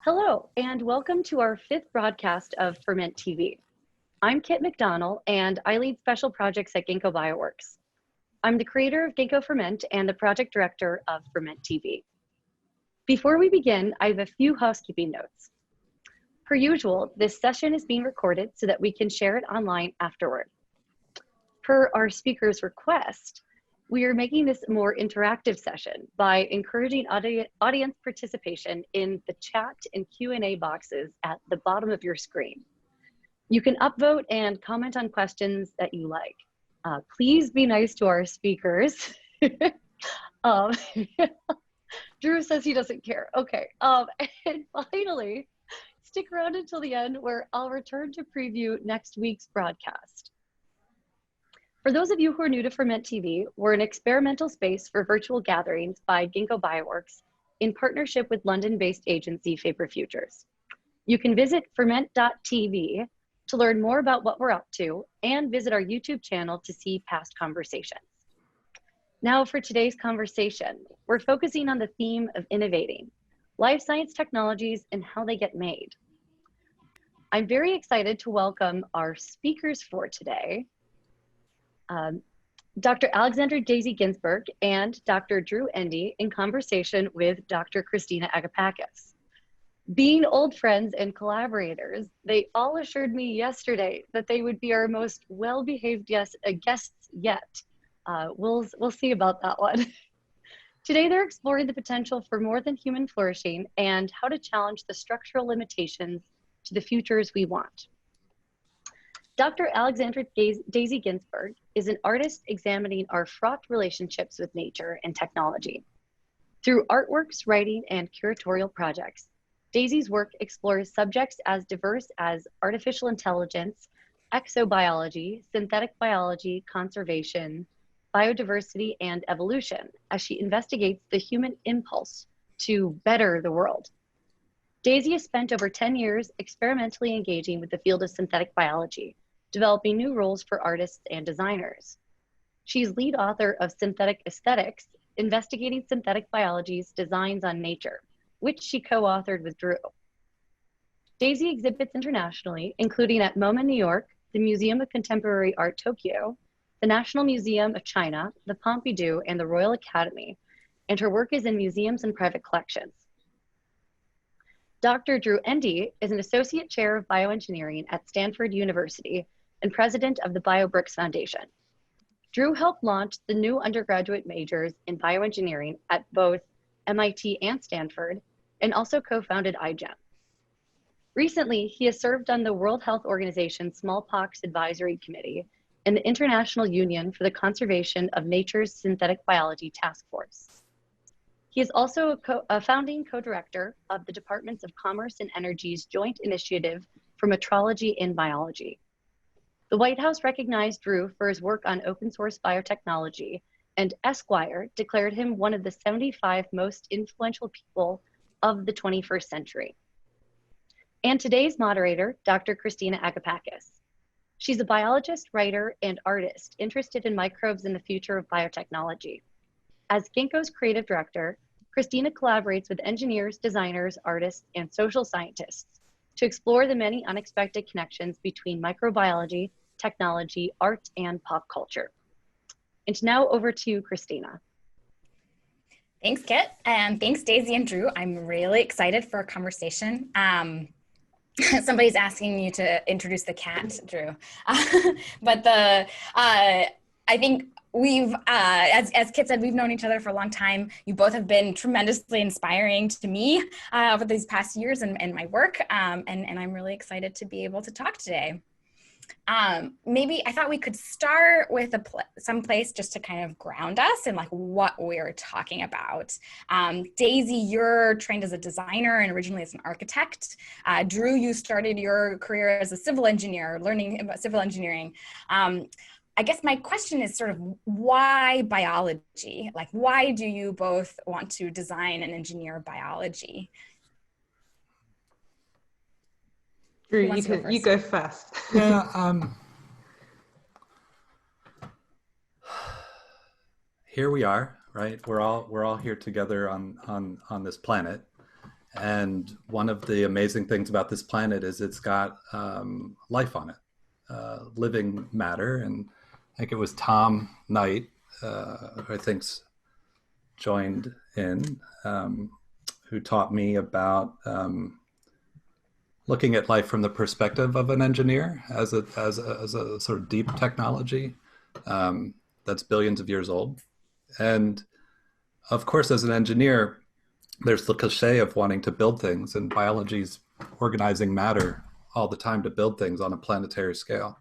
Hello, and welcome to our fifth broadcast of Ferment TV. I'm Kit McDonnell, and I lead special projects at Ginkgo Bioworks. I'm the creator of Ginkgo Ferment and the project director of Ferment TV. Before we begin, I have a few housekeeping notes. Per usual, this session is being recorded so that we can share it online afterward. Per our speaker's request, we are making this a more interactive session by encouraging audience participation in the chat and Q&A boxes at the bottom of your screen. You can upvote and comment on questions that you like. Please be nice to our speakers. Drew says he doesn't care. Okay, and finally, stick around until the end where I'll return to preview next week's broadcast. For those of you who are new to Ferment TV, we're an experimental space for virtual gatherings by Ginkgo Bioworks in partnership with London-based agency Faber Futures. You can visit ferment.tv to learn more about what we're up to and visit our YouTube channel to see past conversations. Now for today's conversation, we're focusing on the theme of innovating, life science technologies and how they get made. I'm very excited to welcome our speakers for today, Dr. Alexandra Daisy Ginsberg and Dr. Drew Endy in conversation with Dr. Christina Agapakis. Being old friends and collaborators, they all assured me yesterday that they would be our most well-behaved guests yet. We'll see about that one. Today, they're exploring the potential for more than human flourishing and how to challenge the structural limitations to the futures we want. Dr. Alexandra Daisy Ginsberg is an artist examining our fraught relationships with nature and technology. Through artworks, writing, and curatorial projects, Daisy's work explores subjects as diverse as artificial intelligence, exobiology, synthetic biology, conservation, biodiversity, and evolution as she investigates the human impulse to better the world. Daisy has spent over 10 years experimentally engaging with the field of synthetic biology, developing new roles for artists and designers. She's lead author of Synthetic Aesthetics, Investigating Synthetic Biology's Designs on Nature, which she co-authored with Drew. Daisy exhibits internationally, including at MoMA, New York, the Museum of Contemporary Art, Tokyo, the National Museum of China, the Pompidou, and the Royal Academy, and her work is in museums and private collections. Dr. Drew Endy is an associate chair of bioengineering at Stanford University and president of the BioBricks Foundation. Drew helped launch the new undergraduate majors in bioengineering at both MIT and Stanford, and also co-founded iGEM. Recently, he has served on the World Health Organization Smallpox Advisory Committee and the International Union for the Conservation of Nature's Synthetic Biology Task Force. He is also a founding co-director of the Departments of Commerce and Energy's Joint Initiative for Metrology in Biology. The White House recognized Drew for his work on open source biotechnology, and Esquire declared him one of the 75 most influential people of the 21st century. And today's moderator, Dr. Christina Agapakis. She's a biologist, writer, and artist interested in microbes and the future of biotechnology. As Ginkgo's creative director, Christina collaborates with engineers, designers, artists, and social scientists to explore the many unexpected connections between microbiology, technology, art, and pop culture. And now over to Christina. Thanks, Kit, and thanks, Daisy and Drew. I'm really excited for our conversation. Somebody's asking you to introduce the cat, Drew. But I think we've, as Kit said, we've known each other for a long time. You both have been tremendously inspiring to me over these past years and my work, and I'm really excited to be able to talk today. Maybe I thought we could start with some place just to kind of ground us in like what we're talking about. Daisy, you're trained as a designer and originally as an architect. Drew, you started your career as a civil engineer, learning about civil engineering. I guess my question is sort of why biology? Like, why do you both want to design and engineer biology? Drew, you go first. Yeah. Here we are, right? We're all here together on this planet, And one of the amazing things about this planet is it's got life on it, living matter. And I think it was Tom Knight, who I think's joined in, who taught me about looking at life from the perspective of an engineer as a sort of deep technology that's billions of years old. And of course, as an engineer, there's the cliche of wanting to build things, and biology's organizing matter all the time to build things on a planetary scale.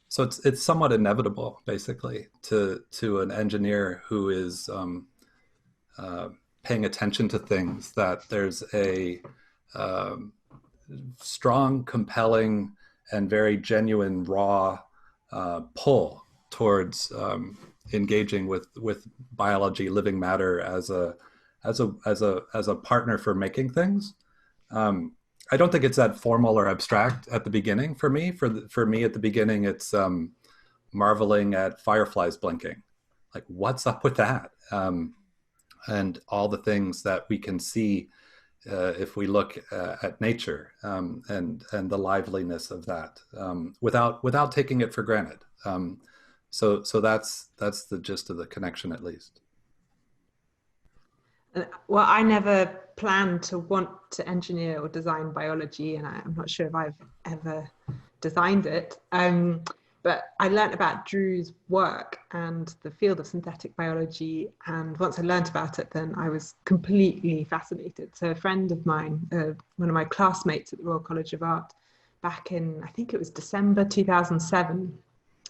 So it's somewhat inevitable, basically, to an engineer who is paying attention to things, that there's a strong, compelling, and very genuine, raw pull towards engaging with biology, living matter as a partner for making things. I don't think it's that formal or abstract at the beginning for me. For me at the beginning, it's marveling at fireflies blinking. Like, what's up with that? And all the things that we can see if we look at nature, and the liveliness of that, without taking it for granted. So that's the gist of the connection, at least. Well, I never planned to want to engineer or design biology, and I'm not sure if I've ever designed it. But I learned about Drew's work and the field of synthetic biology. And once I learned about it, then I was completely fascinated. So a friend of mine, one of my classmates at the Royal College of Art, back in, I think it was December 2007,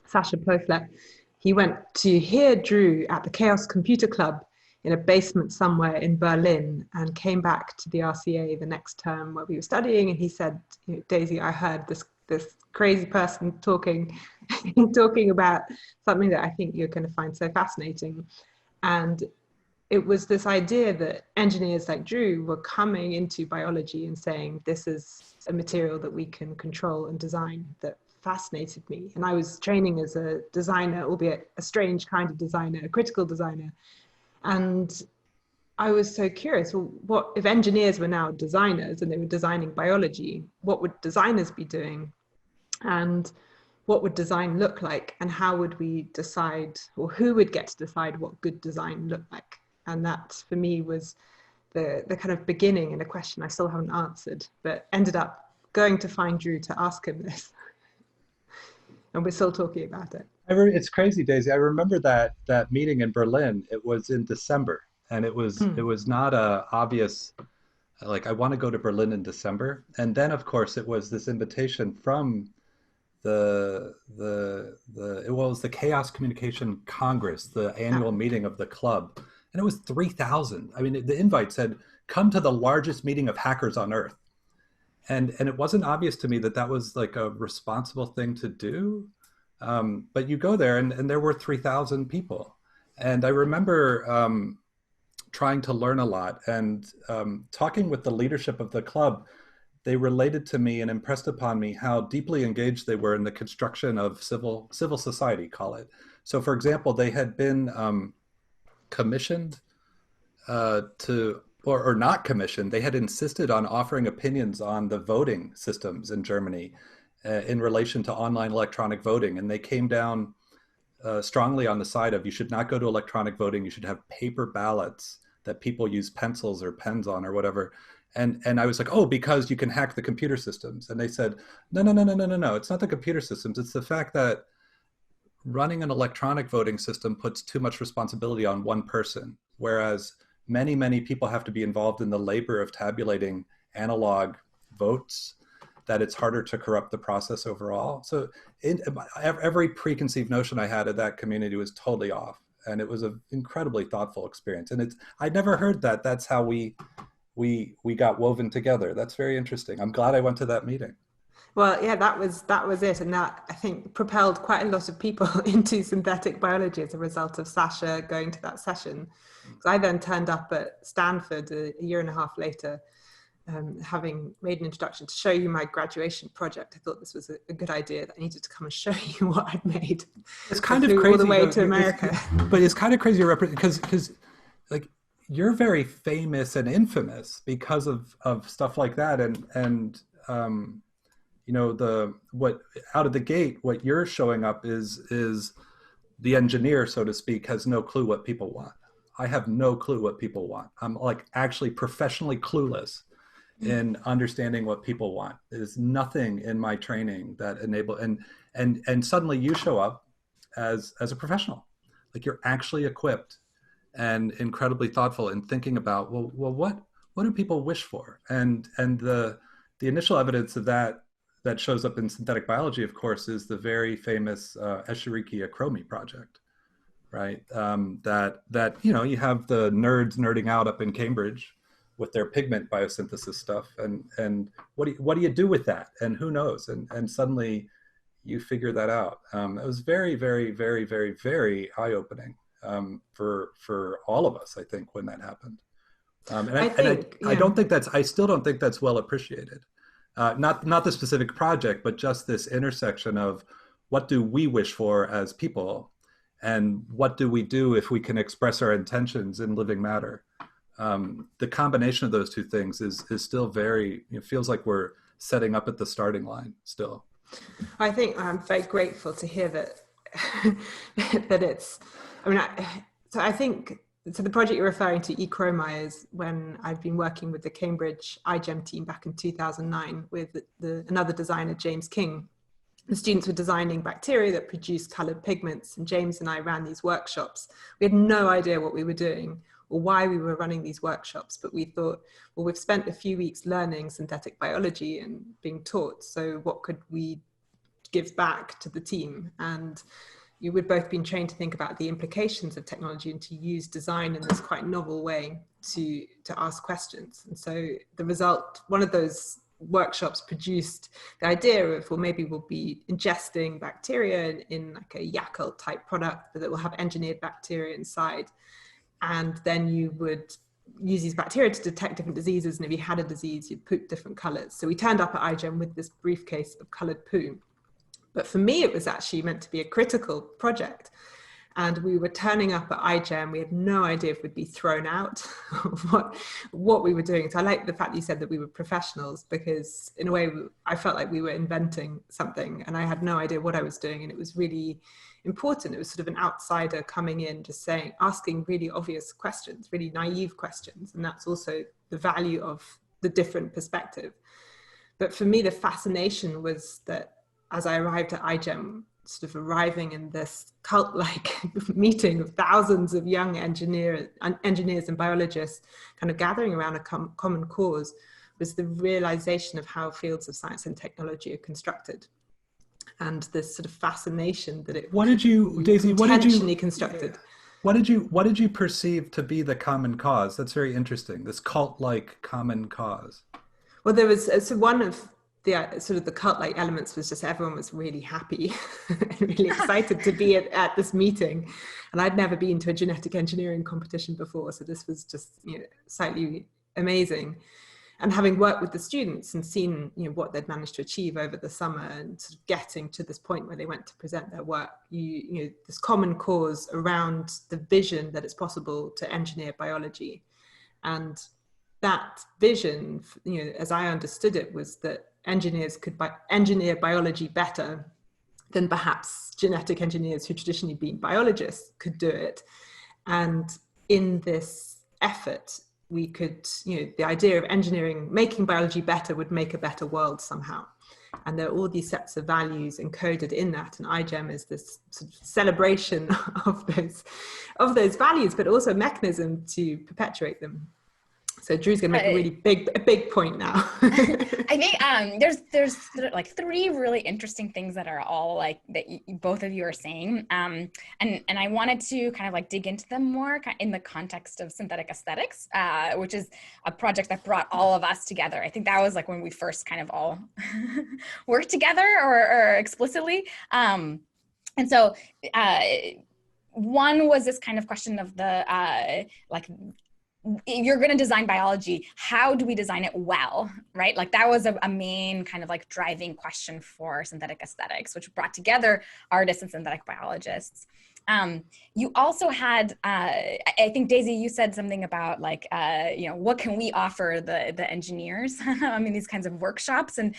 Sasha Plouflet, he went to hear Drew at the Chaos Computer Club in a basement somewhere in Berlin, and came back to the RCA the next term where we were studying. And he said, Daisy, I heard this crazy person talking about something that I think you're going to find so fascinating. And it was this idea that engineers like Drew were coming into biology and saying, this is a material that we can control and design, that fascinated me. And I was training as a designer, albeit a strange kind of designer, a critical designer. And I was so curious, well, what if engineers were now designers and they were designing biology, what would designers be doing? And what would design look like? And how would we decide, or who would get to decide what good design looked like? And that, for me, was the kind of beginning, and a question I still haven't answered, but ended up going to find Drew to ask him this. And we're still talking about it. It's crazy, Daisy. I remember that meeting in Berlin. It was in December, and it was not a obvious, like, I want to go to Berlin in December. And then, of course, it was this invitation from it was the Chaos Communication Congress, the annual meeting of the club, and it was 3,000. I mean, the invite said, "Come to the largest meeting of hackers on Earth," and it wasn't obvious to me that that was like a responsible thing to do. But you go there, and there were 3,000 people. And I remember trying to learn a lot, and talking with the leadership of the club. They related to me and impressed upon me how deeply engaged they were in the construction of civil society, call it. So, for example, they had been commissioned or not commissioned. They had insisted on offering opinions on the voting systems in Germany in relation to online electronic voting. And they came down strongly on the side of, you should not go to electronic voting. You should have paper ballots that people use pencils or pens on or whatever. And I was like, oh, because you can hack the computer systems. And they said, no. It's not the computer systems. It's the fact that running an electronic voting system puts too much responsibility on one person, whereas many, many people have to be involved in the labor of tabulating analog votes, that it's harder to corrupt the process overall. So every preconceived notion I had of that community was totally off. And it was an incredibly thoughtful experience. And I'd never heard that. That's how we got woven together. That's very interesting. I'm glad I went to that meeting. Well, yeah, that was it. And that, I think, propelled quite a lot of people into synthetic biology as a result of Sasha going to that session. Because I then turned up at Stanford a year and a half later, having made an introduction to show you my graduation project. I thought this was a good idea, that I needed to come and show you what I'd made. It's kind of crazy. All the way to America. But it's kind of crazy because like, you're very famous and infamous because of stuff like that. And you know, what out of the gate, what you're showing up is the engineer, so to speak, has no clue what people want. I have no clue what people want. I'm like actually professionally clueless in understanding what people want. There's nothing in my training that enable, and suddenly you show up as a professional, like you're actually equipped and incredibly thoughtful in thinking about, well, what do people wish for? And the initial evidence of that shows up in synthetic biology, of course, is the very famous Escherichia coli project, right? That you know, you have the nerds nerding out up in Cambridge with their pigment biosynthesis stuff, and what do you do with that? And who knows? And suddenly you figure that out. It was very, very, very, very, very eye-opening for all of us, I think, when that happened. I still don't think that's well appreciated. Not the specific project, but just this intersection of what do we wish for as people, and what do we do if we can express our intentions in living matter. The combination of those two things is still very, it feels like we're setting up at the starting line still. I think I'm very grateful to hear that that it's, I mean, I think, so the project you're referring to, eChroma, is when I've been working with the Cambridge iGEM team back in 2009 with another designer, James King. The students were designing bacteria that produce colored pigments, and James and I ran these workshops. We had no idea what we were doing or why we were running these workshops, but we thought, well, we've spent a few weeks learning synthetic biology and being taught, so what could we give back to the team? And you would both been trained to think about the implications of technology and to use design in this quite novel way to ask questions. And so the result, one of those workshops produced the idea of, well, maybe we'll be ingesting bacteria in like a Yakult type product, but it will have engineered bacteria inside. And then you would use these bacteria to detect different diseases. And if you had a disease, you'd poop different colors. So we turned up at iGEM with this briefcase of colored poo. But for me, it was actually meant to be a critical project. And we were turning up at iGEM. We had no idea if we'd be thrown out of what we were doing. So I like the fact that you said that we were professionals, because in a way, I felt like we were inventing something and I had no idea what I was doing. And it was really important. It was sort of an outsider coming in, just saying, asking really obvious questions, really naive questions. And that's also the value of the different perspective. But for me, the fascination was that as I arrived at iGEM, sort of arriving in this cult-like meeting of thousands of young engineers and biologists kind of gathering around a common cause, was the realization of how fields of science and technology are constructed. And this sort of fascination that it intentionally constructed. What did you perceive to be the common cause? That's very interesting, this cult-like common cause. Well, there was, so one of the sort of the cult-like elements was just everyone was really happy and really excited to be at this meeting. And I'd never been to a genetic engineering competition before, so this was just, you know, slightly amazing. And having worked with the students and seen, you know, what they'd managed to achieve over the summer and sort of getting to this point where they went to present their work, you know, this common cause around the vision that it's possible to engineer biology. And that vision, you know, as I understood it, was that engineers could engineer biology better than perhaps genetic engineers who traditionally been biologists could do it. And in this effort, we could, you know, the idea of engineering, making biology better would make a better world somehow. And there are all these sets of values encoded in that. And iGEM is this sort of celebration of those values, but also a mechanism to perpetuate them. So Drew's going to make a really big point now. I think there's like three really interesting things that are all like that both of you are saying, and I wanted to kind of like dig into them more in the context of synthetic aesthetics, which is a project that brought all of us together. I think that was like when we first kind of all worked together or explicitly, and so one was this kind of question of the like, you're going to design biology, how do we design it well, right? Like that was a main kind of like driving question for synthetic aesthetics, which brought together artists and synthetic biologists. You also had, I think Daisy, you said something about like, what can we offer the engineers? I mean, these kinds of workshops and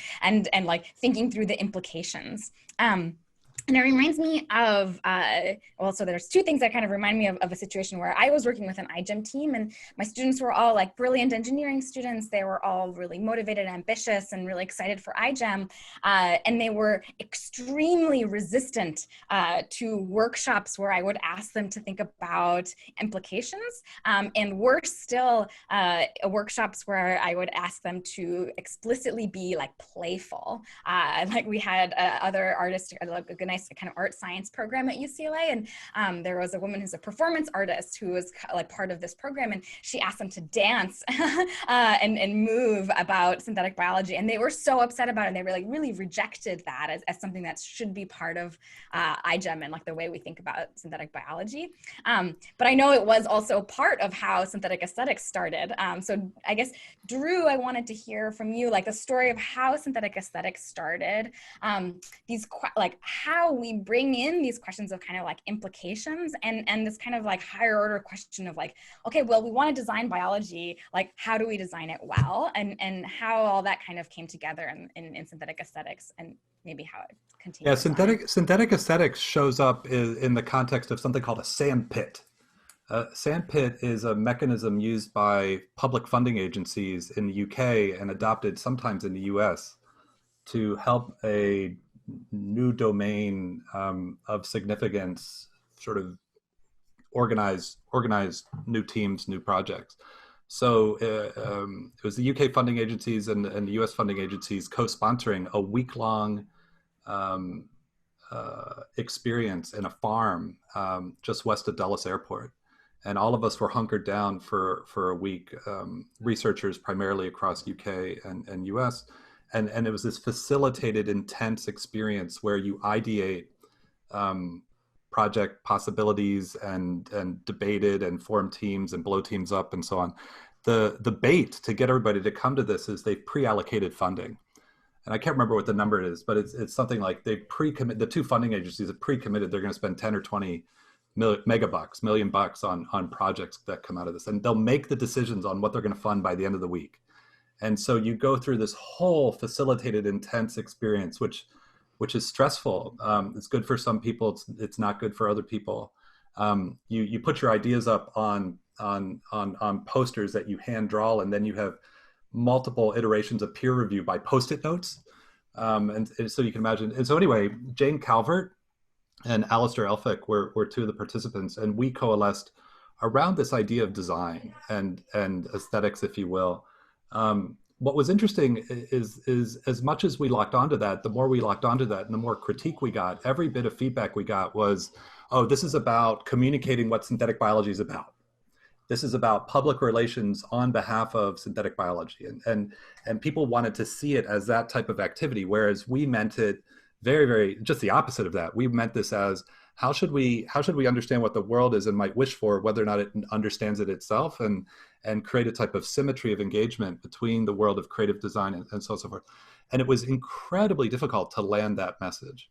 like thinking through the implications. And it reminds me of, so there's two things that kind of remind me of a situation where I was working with an iGEM team, and my students were all like brilliant engineering students. They were all really motivated, ambitious, and really excited for iGEM. And they were extremely resistant to workshops where I would ask them to think about implications. And worse still, workshops where I would ask them to explicitly be like playful. Like we had other artists, like a nice kind of art science program at UCLA, and there was a woman who's a performance artist who was like part of this program, and she asked them to dance and move about synthetic biology, and they were so upset about it, and they were like really rejected that as something that should be part of iGEM and like the way we think about synthetic biology. But I know it was also part of how synthetic aesthetics started. So I guess, Drew, I wanted to hear from you like the story of how synthetic aesthetics started, like how we bring in these questions of kind of like implications and this kind of like higher order question of like, okay, well, we want to design biology, like how do we design it well, and how all that kind of came together in synthetic aesthetics, and maybe how it continues. Yeah, synthetic aesthetics shows up in the context of something called a sandpit. Sandpit is a mechanism used by public funding agencies in the UK and adopted sometimes in the US to help a new domain of significance sort of organize new teams, new projects. So it was the UK funding agencies and the US funding agencies co-sponsoring a week-long experience in a farm just west of Dulles Airport. And all of us were hunkered down for a week, researchers primarily across UK and US. And it was this facilitated, intense experience where you ideate project possibilities and debated and form teams and blow teams up and so on. The bait to get everybody to come to this is they've pre-allocated funding. And I can't remember what the number is, but it's something like they the two funding agencies have pre-committed they're going to spend 10 or 20 million bucks on projects that come out of this. And they'll make the decisions on what they're going to fund by the end of the week. And so you go through this whole facilitated, intense experience, which is stressful. It's good for some people. It's not good for other people. You put your ideas up on posters that you hand draw, and then you have multiple iterations of peer review by Post-it notes. And so you can imagine. And so anyway, Jane Calvert and Alistair Elphick were two of the participants, and we coalesced around this idea of design and aesthetics, if you will. What was interesting is as much as we locked onto that, the more we locked onto that and the more critique we got, every bit of feedback we got was, oh, this is about communicating what synthetic biology is about. This is about public relations on behalf of synthetic biology. And people wanted to see it as that type of activity, whereas we meant it very, very, just the opposite of that. We meant this as, how should we understand what the world is and might wish for, whether or not it understands it itself, and create a type of symmetry of engagement between the world of creative design and so on and so forth. And it was incredibly difficult to land that message.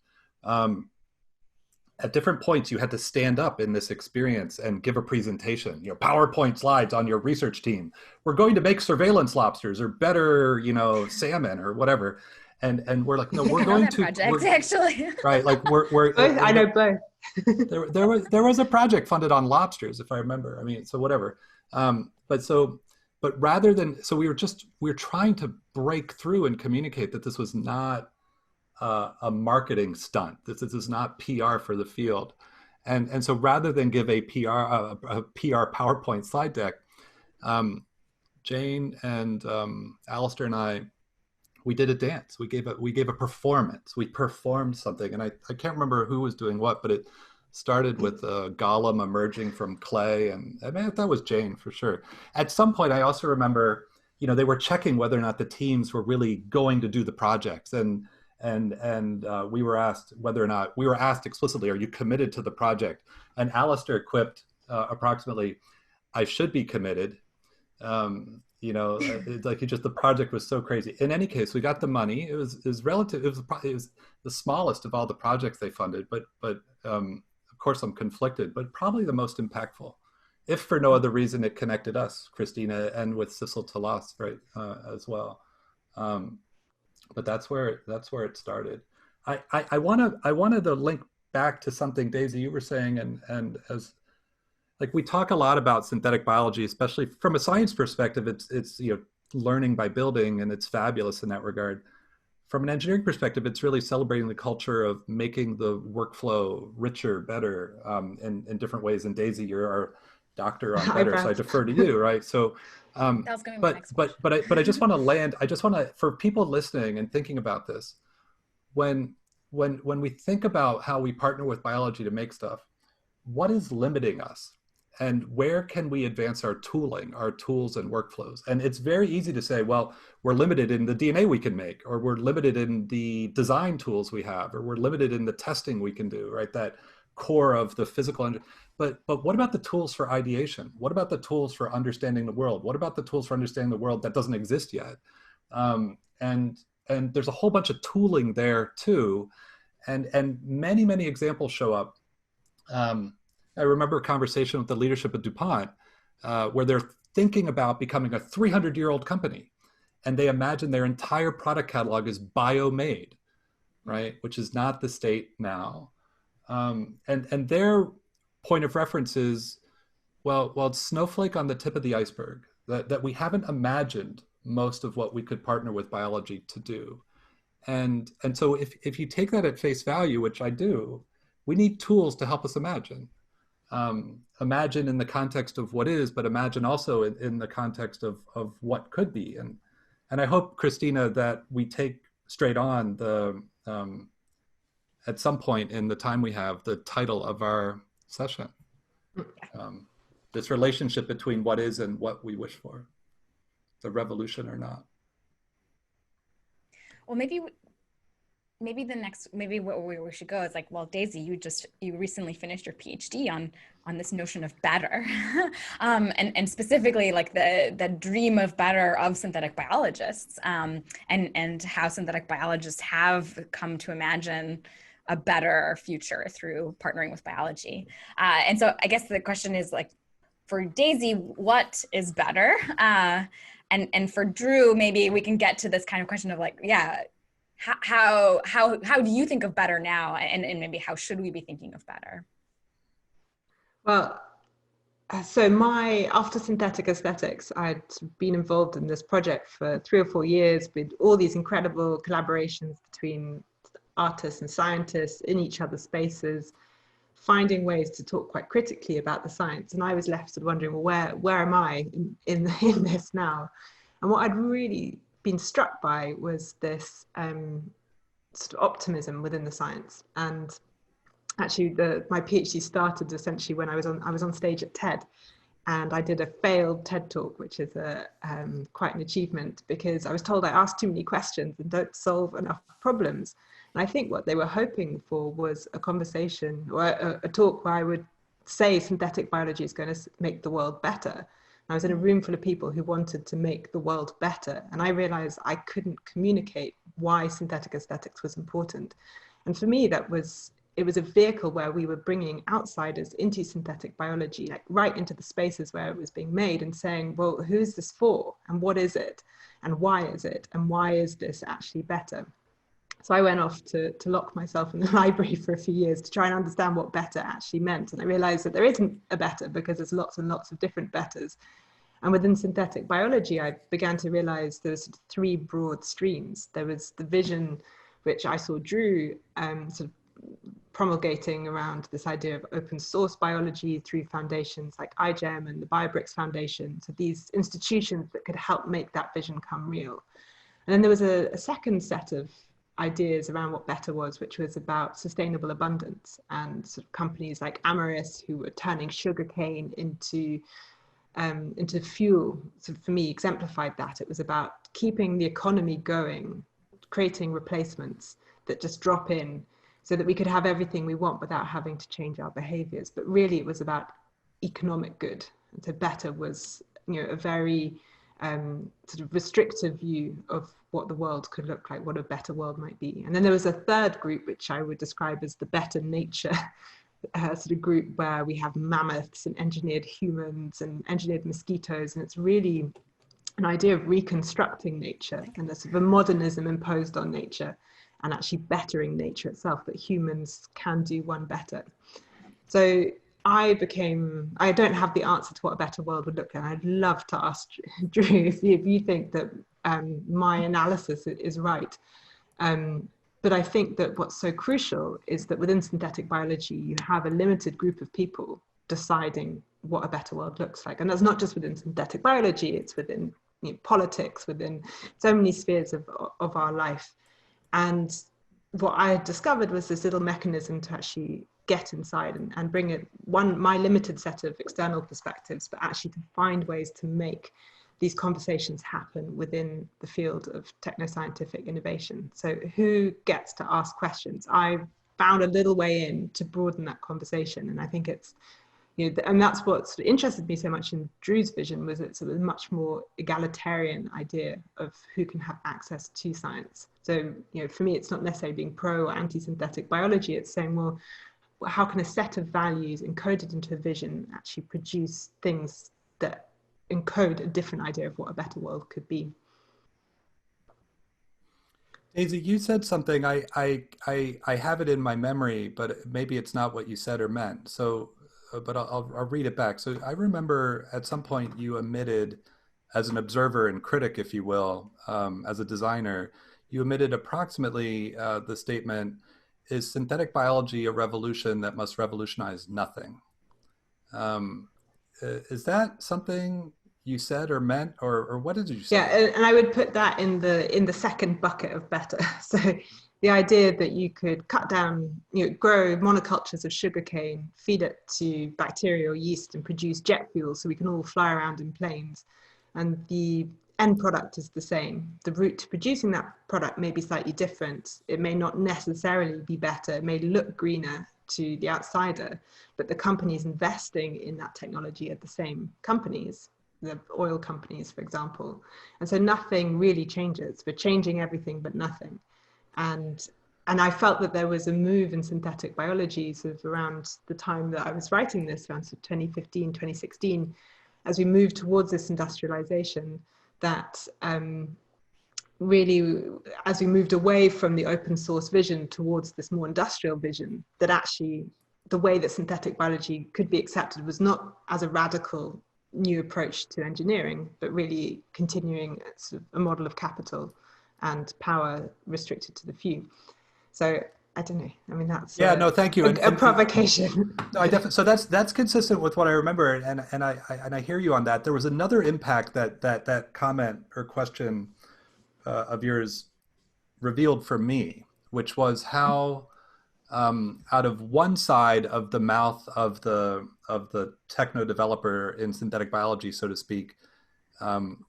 At different points, you had to stand up in this experience and give a presentation, PowerPoint slides on your research team. We're going to make surveillance lobsters or better, salmon or whatever. And we're like, no, we're going to project, actually. Right. Like we're I know both. there was a project funded on lobsters, if I remember. I mean, so whatever. But rather than, so we were trying to break through and communicate that this was not a marketing stunt. This is not PR for the field. And so rather than give a PR PowerPoint slide deck, Jane and Alistair and I, we did a dance. We gave a performance. We performed something, and I can't remember who was doing what, but it started with a golem emerging from clay, and I mean, that was Jane for sure. At some point, I also remember, they were checking whether or not the teams were really going to do the projects, and we were asked explicitly, are you committed to the project? And Alistair quipped approximately, I should be committed. It's like the project was so crazy. In any case, we got the money. It was relative. It was the smallest of all the projects they funded, but Of course, I'm conflicted, but probably the most impactful. If for no other reason, it connected us, Christina, and with Sissel Talas, right, as well. But that's where it started. I wanted to link back to something, Daisy, you were saying, and as like we talk a lot about synthetic biology, especially from a science perspective. It's learning by building, and it's fabulous in that regard. From an engineering perspective, it's really celebrating the culture of making the workflow richer, better, in different ways. And Daisy, you're our doctor on better, so I defer to you, right? So, that was going to be my next question. but I just want to land. I just want to, for people listening and thinking about this, when we think about how we partner with biology to make stuff, what is limiting us? And where can we advance our tooling, our tools and workflows? And it's very easy to say, well, we're limited in the DNA we can make, or we're limited in the design tools we have, or we're limited in the testing we can do, right? That core of the physical. But what about the tools for ideation? What about the tools for understanding the world? What about the tools for understanding the world that doesn't exist yet? And there's a whole bunch of tooling there too. And many examples show up. I remember a conversation with the leadership of DuPont where they're thinking about becoming a 300-year-old company, and they imagine their entire product catalog is bio-made, right? Which is not the state now. And their point of reference is, well, it's snowflake on the tip of the iceberg, that we haven't imagined most of what we could partner with biology to do. And so if you take that at face value, which I do, we need tools to help us imagine. Imagine in the context of what is, but imagine also in the context of what could be. And I hope, Christina, that we take straight on the, at some point in the time we have, the title of our session. This relationship between what is and what we wish for, the revolution or not. Well, maybe what we should go is like, well, Daisy, you recently finished your PhD on this notion of better, and specifically like the dream of better of synthetic biologists, and how synthetic biologists have come to imagine a better future through partnering with biology. And so I guess the question is, like, for Daisy, what is better? And for Drew, maybe we can get to this kind of question of like, yeah, how do you think of better now, and maybe how should we be thinking of better? Well, so after synthetic aesthetics, I'd been involved in this project for 3 or 4 years with all these incredible collaborations between artists and scientists in each other's spaces, finding ways to talk quite critically about the science. And I was left sort of wondering, well, where am I in this now? And what I'd really been struck by was this sort of optimism within the science. And actually my PhD started essentially when I was on stage at TED, and I did a failed TED talk, which is quite an achievement, because I was told I asked too many questions and don't solve enough problems. And I think what they were hoping for was a conversation or a talk where I would say synthetic biology is going to make the world better. I was in a room full of people who wanted to make the world better. And I realized I couldn't communicate why synthetic aesthetics was important. And for me, it was a vehicle where we were bringing outsiders into synthetic biology, like right into the spaces where it was being made, and saying, well, who's this for? And what is it? And why is it? And why is this actually better? So I went off to lock myself in the library for a few years to try and understand what better actually meant. And I realized that there isn't a better, because there's lots and lots of different betters. And within synthetic biology, I began to realize there's 3 broad streams. There was the vision, which I saw Drew sort of promulgating around this idea of open source biology through foundations like iGEM and the BioBricks Foundation. So these institutions that could help make that vision come real. And then there was a second set of ideas around what better was, which was about sustainable abundance, and sort of companies like Amaris, who were turning sugarcane into fuel. So for me, exemplified that. It was about keeping the economy going, creating replacements that just drop in so that we could have everything we want without having to change our behaviors. But really it was about economic good. And so better was, a very sort of restrictive view of what the world could look like, what a better world might be. And then there was a third group, which I would describe as the better nature sort of group where we have mammoths and engineered humans and engineered mosquitoes, and it's really an idea of reconstructing nature and the sort of a modernism imposed on nature and actually bettering nature itself, that humans can do one better. So I don't have the answer to what a better world would look like. I'd love to ask Drew if you think that my analysis is right. But I think that what's so crucial is that within synthetic biology, you have a limited group of people deciding what a better world looks like. And that's not just within synthetic biology, it's within politics, within so many spheres of our life. And what I had discovered was this little mechanism to actually get inside and bring it, my limited set of external perspectives, but actually to find ways to make these conversations happen within the field of technoscientific innovation. So who gets to ask questions? I found a little way in to broaden that conversation. And I think it's, and that's what sort of interested me so much in Drew's vision, was it's a much more egalitarian idea of who can have access to science. So, for me, it's not necessarily being pro or anti-synthetic biology. It's saying, well, how can a set of values encoded into a vision actually produce things that encode a different idea of what a better world could be? Daisy, you said something, I have it in my memory, but maybe it's not what you said or meant. So, but I'll read it back. So I remember at some point you emitted, as an observer and critic, if you will, as a designer, you emitted approximately the statement, is synthetic biology a revolution that must revolutionize nothing? Is that something you said or meant, or what did you say? Yeah, and I would put that in the second bucket of better. So the idea that you could cut down, grow monocultures of sugarcane, feed it to bacteria or yeast and produce jet fuel so we can all fly around in planes. And the end product is the same. The route to producing that product may be slightly different. It may not necessarily be better. It may look greener to the outsider, but the companies investing in that technology are the same companies, the oil companies, for example. And so nothing really changes. We're changing everything but nothing. And I felt that there was a move in synthetic biology sort of around the time that I was writing this, around sort of 2015, 2016, as we moved towards this industrialization, that really, as we moved away from the open source vision towards this more industrial vision, that actually the way that synthetic biology could be accepted was not as a radical new approach to engineering, but really continuing sort of a model of capital and power restricted to the few. So I don't know. I mean, that's no, thank you. A provocation. No, I definitely. So that's consistent with what I remember, and I hear you on that. There was another impact that comment or question of yours revealed for me, which was how out of one side of the mouth of the techno developer in synthetic biology, so to speak,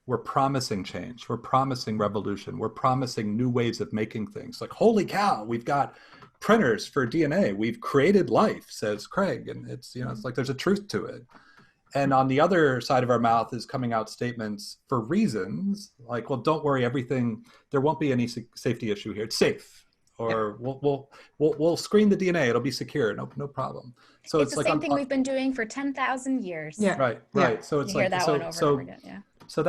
we're promising change, we're promising revolution, we're promising new ways of making things. Like, holy cow, we've got printers for DNA, we've created life, says Craig, and it's it's like there's a truth to it. And on the other side of our mouth is coming out statements for reasons like, well, don't worry, there won't be any safety issue here, it's safe. Or we'll screen the DNA, it'll be secure, no problem. So it's the like same thing we've been doing for 10,000 years. Yeah. Right. Yeah. So it's you hear that one over and over again. Yeah. So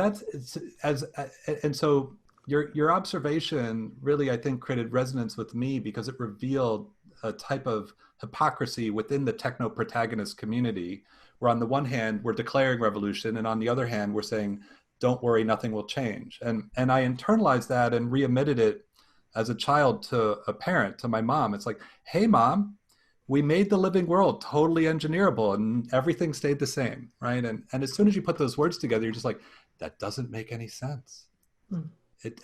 and so your observation really, I think, created resonance with me because it revealed a type of hypocrisy within the techno protagonist community, where on the one hand we're declaring revolution, and on the other hand we're saying, don't worry, nothing will change. And I internalized that and re-emitted it as a child to a parent, to my mom. It's like, hey mom, we made the living world totally engineerable and everything stayed the same, right? And as soon as you put those words together, you're just like, that doesn't make any sense.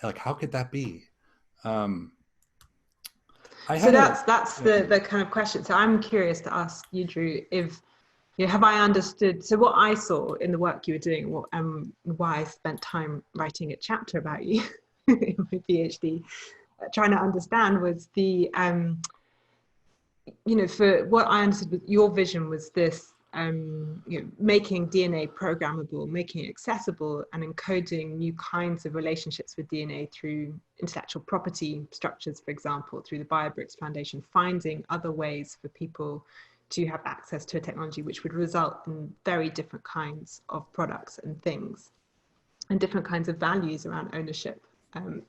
Like, how could that be? So that's the kind of question. So I'm curious to ask you, Drew, if have I understood? So what I saw in the work you were doing, why I spent time writing a chapter about you in my PhD, trying to understand was the for what I understood with your vision was this making DNA programmable, making it accessible, and encoding new kinds of relationships with DNA through intellectual property structures, for example, through the BioBricks Foundation, finding other ways for people to have access to a technology which would result in very different kinds of products and things, and different kinds of values around ownership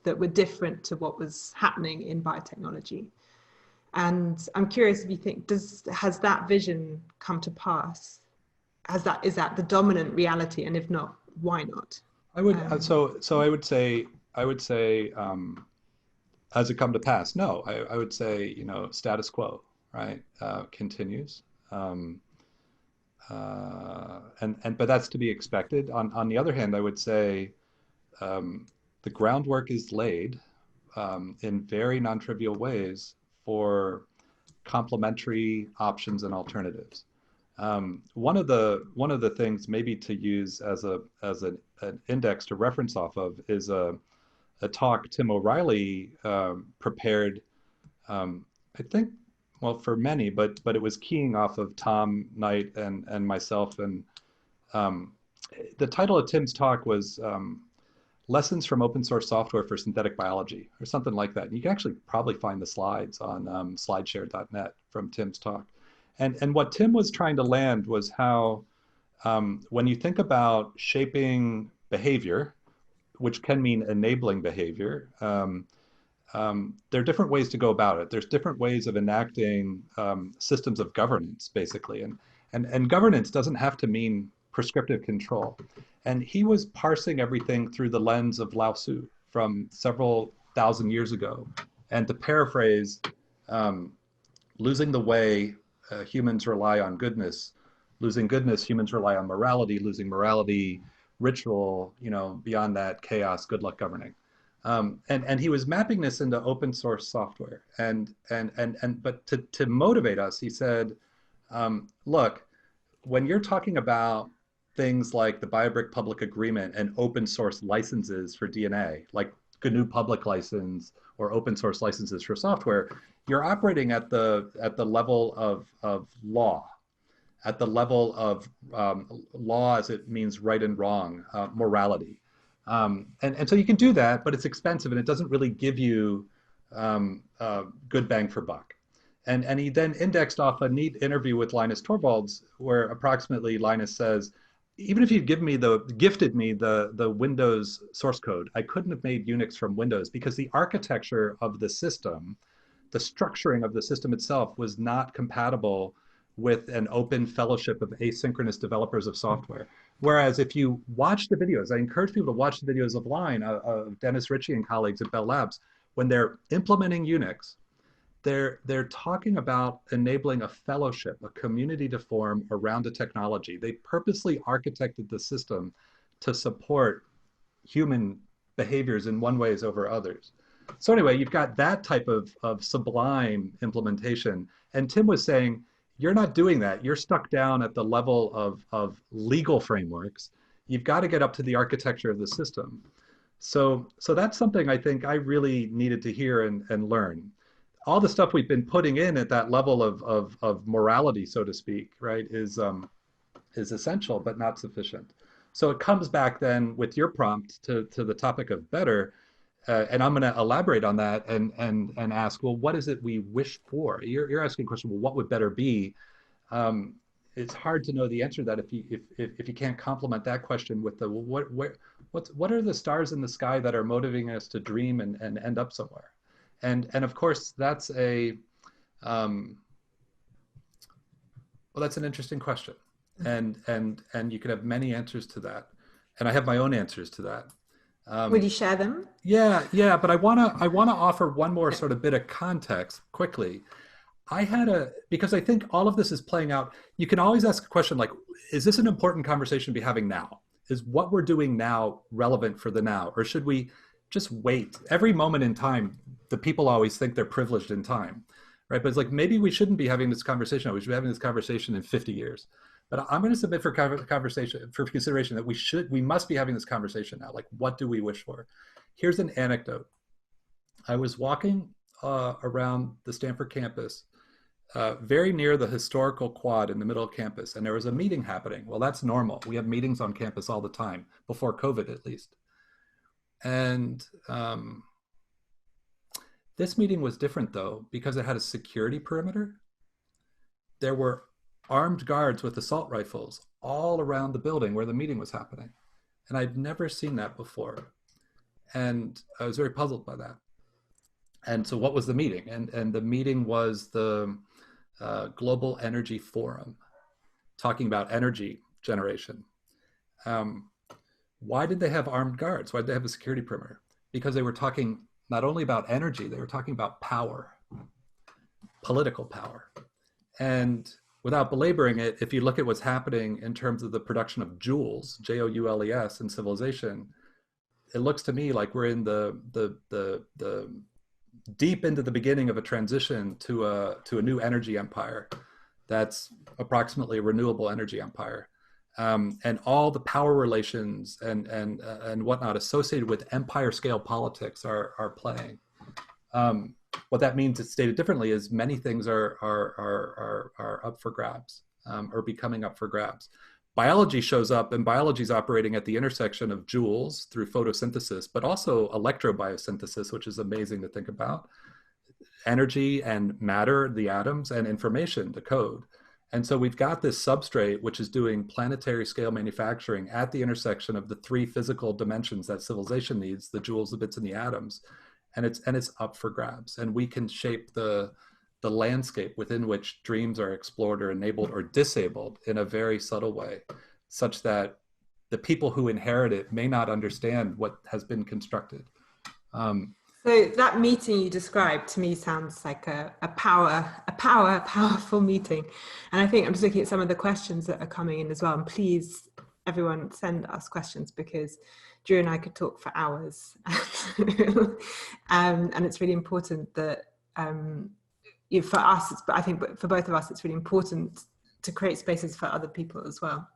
that were different to what was happening in biotechnology. And I'm curious if you think, has that vision come to pass? Is that the dominant reality? And if not, why not? I would I would say has it come to pass? No, I would say, you know, status quo, right? Continues. But that's to be expected. On the other hand, I would say the groundwork is laid in very non-trivial ways for complementary options and alternatives. One of the things maybe to use as an index to reference off of is a talk Tim O'Reilly prepared. I think, well, for many, but it was keying off of Tom Knight and myself. And the title of Tim's talk was Lessons from Open Source Software for Synthetic Biology, or something like that. And you can actually probably find the slides on slideshare.net from Tim's talk. And what Tim was trying to land was how when you think about shaping behavior, which can mean enabling behavior, there are different ways to go about it. There's different ways of enacting systems of governance, basically. And governance doesn't have to mean prescriptive control. And he was parsing everything through the lens of Lao Tzu from several thousand years ago. And to paraphrase, losing the way, humans rely on goodness. Losing goodness, humans rely on morality. Losing morality, ritual, you know, beyond that, chaos, good luck governing. And he was mapping this into open source software. But to motivate us, he said, look, when you're talking about things like the BioBrick public agreement and open source licenses for DNA, like GNU public license or open source licenses for software, you're operating at the level of law, at the level of law as it means right and wrong, morality. And so you can do that, but it's expensive and it doesn't really give you good bang for buck. And he then indexed off a neat interview with Linus Torvalds, where approximately Linus says, even if you'd gifted me the Windows source code, I couldn't have made Unix from Windows because the architecture of the system, the structuring of the system itself was not compatible with an open fellowship of asynchronous developers of software. Whereas if you watch the videos, I encourage people to watch the videos of Dennis Ritchie and colleagues at Bell Labs, when they're implementing Unix, they're talking about enabling a fellowship, a community to form around a technology. They purposely architected the system to support human behaviors in one ways over others. So anyway, you've got that type of sublime implementation. And Tim was saying, you're not doing that. You're stuck down at the level of legal frameworks. You've got to get up to the architecture of the system. So that's something I think I really needed to hear and learn. All the stuff we've been putting in at that level of morality, so to speak, right, is essential but not sufficient. So it comes back then with your prompt to the topic of better, and I'm going to elaborate on that and ask, well, what is it we wish for? You're asking a question, well, what would better be? It's hard to know the answer to that if you can't complement that question with the, well, what are the stars in the sky that are motivating us to dream and end up somewhere? And of course, that's well, that's an interesting question, and you could have many answers to that, and I have my own answers to that. Would you share them? Yeah, but I wanna offer one more sort of bit of context quickly. Because I think all of this is playing out. You can always ask a question like, is this an important conversation to be having now? Is what we're doing now relevant for the now, or should we just wait? Every moment in time, the people always think they're privileged in time, right? But it's like, maybe we shouldn't be having this conversation. We should be having this conversation in 50 years. But I'm going to submit for consideration that we must be having this conversation now. Like, what do we wish for? Here's an anecdote. I was walking around the Stanford campus, very near the historical quad in the middle of campus, and there was a meeting happening. Well, that's normal. We have meetings on campus all the time, before COVID at least. And this meeting was different though, because it had a security perimeter. There were armed guards with assault rifles all around the building where the meeting was happening. And I'd never seen that before. And I was very puzzled by that. And so what was the meeting? And the meeting was the Global Energy Forum, talking about energy generation. Why did they have armed guards? Why did they have a security perimeter? Because they were talking not only about energy, they were talking about power, political power. And without belaboring it, if you look at what's happening in terms of the production of joules, Joules in civilization, it looks to me like we're in the deep into the beginning of a transition to a new energy empire that's approximately a renewable energy empire. And all the power relations and whatnot associated with empire scale politics are playing. What that means, it's stated differently, is many things are up for grabs, or becoming up for grabs. Biology shows up, and biology is operating at the intersection of joules through photosynthesis, but also electrobiosynthesis, which is amazing to think about. Energy and matter, the atoms, and information, the code. And so we've got this substrate, which is doing planetary scale manufacturing at the intersection of the three physical dimensions that civilization needs, the joules, the bits, and the atoms. And it's up for grabs. And we can shape the landscape within which dreams are explored or enabled or disabled in a very subtle way, such that the people who inherit it may not understand what has been constructed. So that meeting you described to me sounds like a powerful meeting. And I think I'm just looking at some of the questions that are coming in as well. And please, everyone, send us questions, because Drew and I could talk for hours. And it's really important that for us, but I think for both of us, it's really important to create spaces for other people as well.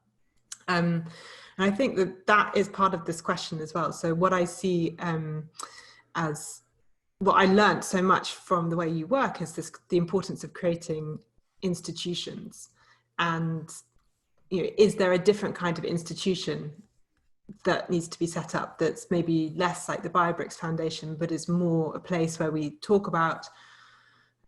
And I think that is part of this question as well. So what I see as what I learned so much from the way you work is the importance of creating institutions. And is there a different kind of institution that needs to be set up that's maybe less like the BioBricks Foundation, but is more a place where we talk about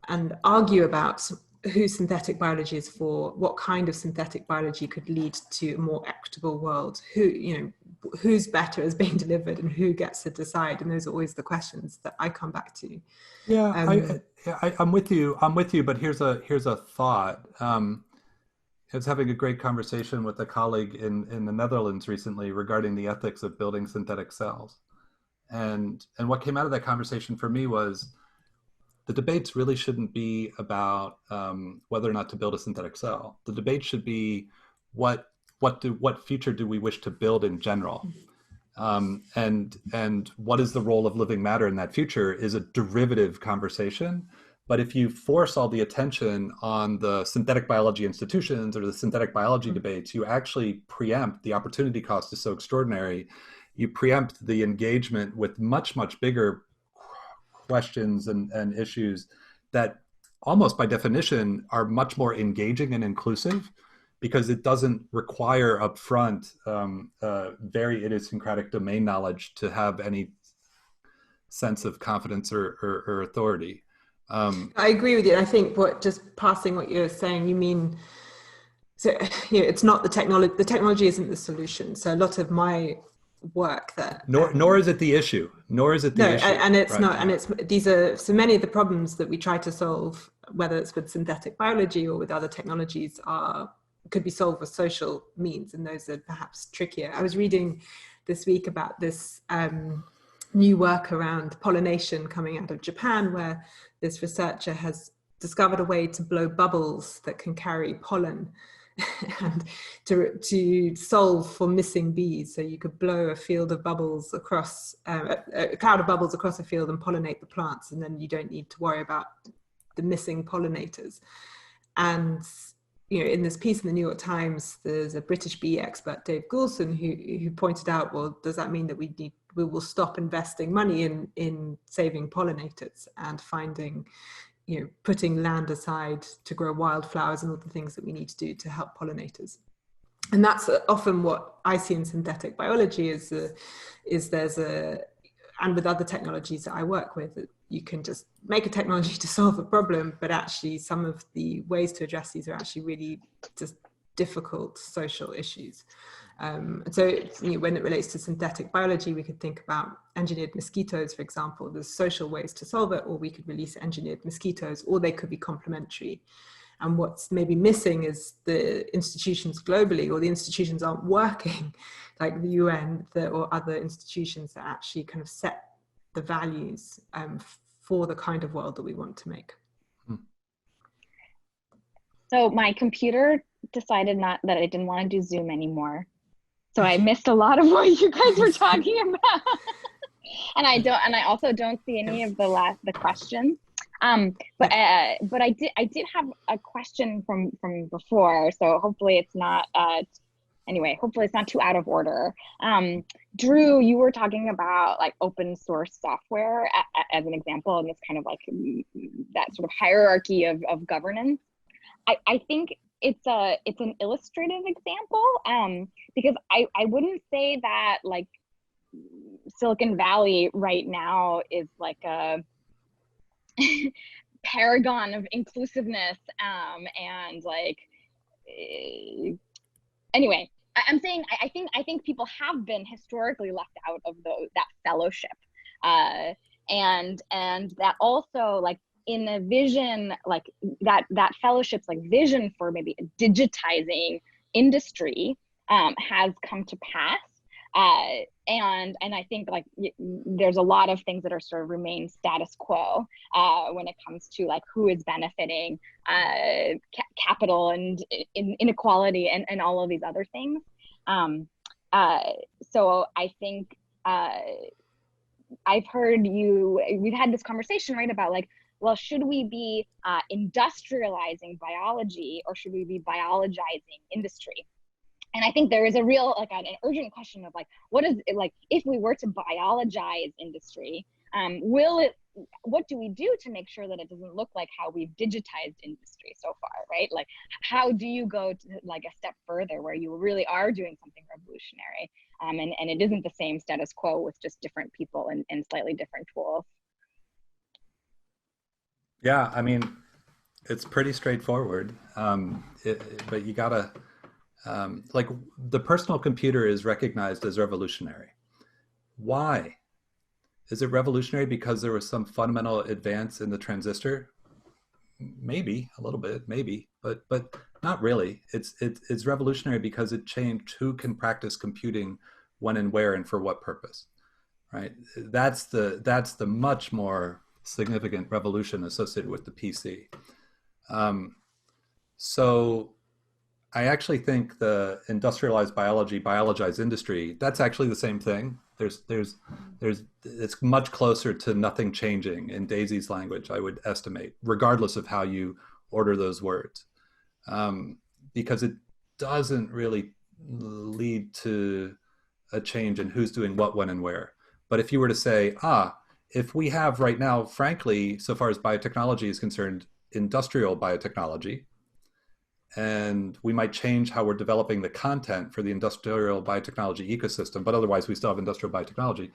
and argue about who synthetic biology is for, what kind of synthetic biology could lead to a more equitable world, who's better is being delivered, and who gets to decide. And those are always the questions that I come back to. Yeah, I'm with you. But here's a thought. I was having a great conversation with a colleague in the Netherlands recently regarding the ethics of building synthetic cells. And what came out of that conversation for me was the debates really shouldn't be about whether or not to build a synthetic cell. The debate should be what future do we wish to build in general? And what is the role of living matter in that future is a derivative conversation. But if you force all the attention on the synthetic biology institutions or the synthetic biology debates, you actually preempt, the opportunity cost is so extraordinary, you preempt the engagement with much, much bigger questions and issues that almost by definition are much more engaging and inclusive, because it doesn't require upfront very idiosyncratic domain knowledge to have any sense of confidence or authority. I agree with you. I think just passing what you're saying, you mean, so it's not the technology isn't the solution. So a lot of my work that nor is it the issue. Issue. And it's right, not. yeah. And it's these are so many of the problems that we try to solve, whether it's with synthetic biology or with other technologies, could be solved with social means, and those are perhaps trickier. I was reading this week about this new work around pollination coming out of Japan, where this researcher has discovered a way to blow bubbles that can carry pollen and to solve for missing bees. So you could blow a field of bubbles across, a cloud of bubbles across a field and pollinate the plants, and then you don't need to worry about the missing pollinators. And in this piece in the New York Times, there's a British bee expert, Dave Goulson, who pointed out, well, does that mean that we will stop investing money in saving pollinators and finding, putting land aside to grow wildflowers and all the things that we need to do to help pollinators? And that's often what I see in synthetic biology is there's a and with other technologies that I work with, you can just make a technology to solve a problem, but actually some of the ways to address these are actually really just difficult social issues. So when it relates to synthetic biology, we could think about engineered mosquitoes, for example. There's social ways to solve it, or we could release engineered mosquitoes, or they could be complementary. And what's maybe missing is the institutions globally, or the institutions aren't working, like the UN or other institutions that actually kind of set the values for the kind of world that we want to make. So my computer decided that I didn't want to do Zoom anymore. So I missed a lot of what you guys were talking about. And I also don't see any of the questions. But I did have a question from before, so hopefully it's not hopefully it's not too out of order. Drew, you were talking about like open source software as an example, and this kind of like that sort of hierarchy of governance. I think it's an illustrative example, because I wouldn't say that like Silicon Valley right now is like a paragon of inclusiveness, and like anyway, I'm saying I think people have been historically left out of that fellowship, and that also like in the vision, like that fellowship's like vision for maybe digitizing industry has come to pass. And I think like there's a lot of things that are sort of remain status quo when it comes to like who is benefiting capital and inequality and all of these other things. So I think I've heard we've had this conversation, right, about like, well, should we be industrializing biology, or should we be biologizing industry? And I think there is a real, like an urgent question of like, what is it like, if we were to biologize industry, what do we do to make sure that it doesn't look like how we've digitized industry so far, right? Like, how do you go to like a step further where you really are doing something revolutionary, and it isn't the same status quo with just different people and slightly different tools? Yeah, I mean, it's pretty straightforward, but you gotta, like the personal computer is recognized as revolutionary. Why? Is it revolutionary because there was some fundamental advance in the transistor? Maybe a little bit, maybe, but not really. It's revolutionary because it changed who can practice computing, when and where, and for what purpose, right? That's the much more significant revolution associated with the PC. So I actually think the industrialized biology, biologized industry, that's actually the same thing. It's much closer to nothing changing in Daisy's language, I would estimate, regardless of how you order those words, because it doesn't really lead to a change in who's doing what, when, and where. But if you were to say, if we have right now, frankly, so far as biotechnology is concerned, industrial biotechnology, and we might change how we're developing the content for the industrial biotechnology ecosystem, but otherwise we still have industrial biotechnology.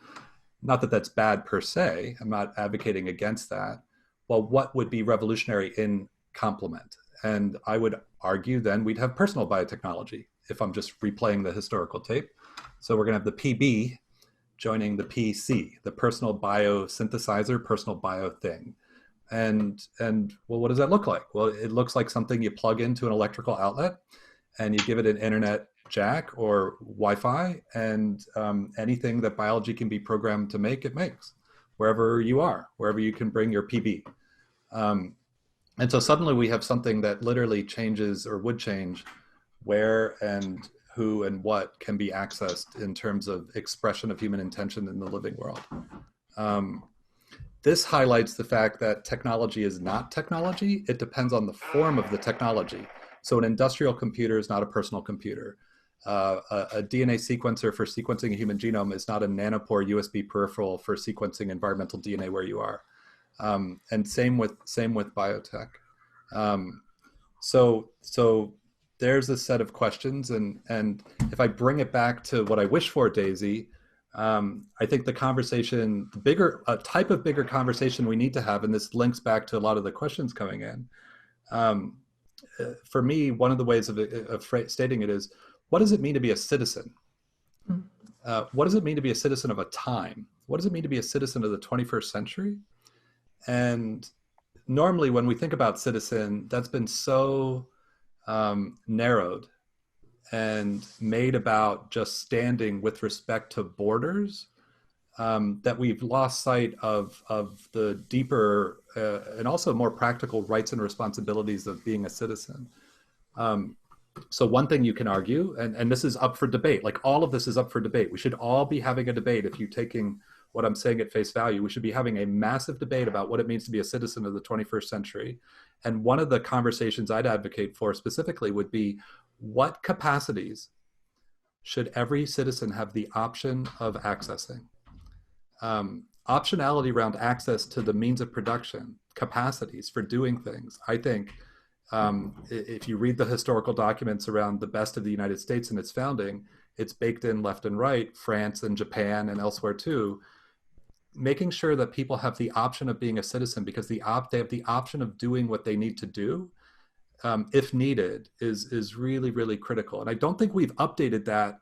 Not that that's bad per se, I'm not advocating against that. Well, what would be revolutionary in complement? And I would argue then we'd have personal biotechnology, if I'm just replaying the historical tape. So we're gonna have the PB joining the PC, the personal biosynthesizer, personal bio thing. And well, what does that look like? Well, it looks like something you plug into an electrical outlet and you give it an internet jack or Wi-Fi, and anything that biology can be programmed to make, it makes, wherever you are, wherever you can bring your PB. And so suddenly we have something that literally changes, or would change, where and who and what can be accessed in terms of expression of human intention in the living world. This highlights the fact that technology is not technology. It depends on the form of the technology. So an industrial computer is not a personal computer. A DNA sequencer for sequencing a human genome is not a nanopore USB peripheral for sequencing environmental DNA where you are. And same with biotech. So there's a set of questions, and if I bring it back to what I wish for, Daisy, I think the conversation, a type of bigger conversation we need to have, and this links back to a lot of the questions coming in. For me, one of the ways of stating it is, what does it mean to be a citizen? What does it mean to be a citizen of a time? What does it mean to be a citizen of the 21st century? And normally when we think about citizen, that's been so narrowed and made about just standing with respect to borders, that we've lost sight of the deeper and also more practical rights and responsibilities of being a citizen. So one thing you can argue, and this is up for debate, like all of this is up for debate. We should all be having a debate. If you're taking what I'm saying at face value, we should be having a massive debate about what it means to be a citizen of the 21st century. And one of the conversations I'd advocate for specifically would be, what capacities should every citizen have the option of accessing? Optionality around access to the means of production, capacities for doing things. I think if you read the historical documents around the best of the United States and its founding, it's baked in left and right, France and Japan and elsewhere too, making sure that people have the option of being a citizen because they have the option of doing what they need to do, if needed, is really, really critical. And I don't think we've updated that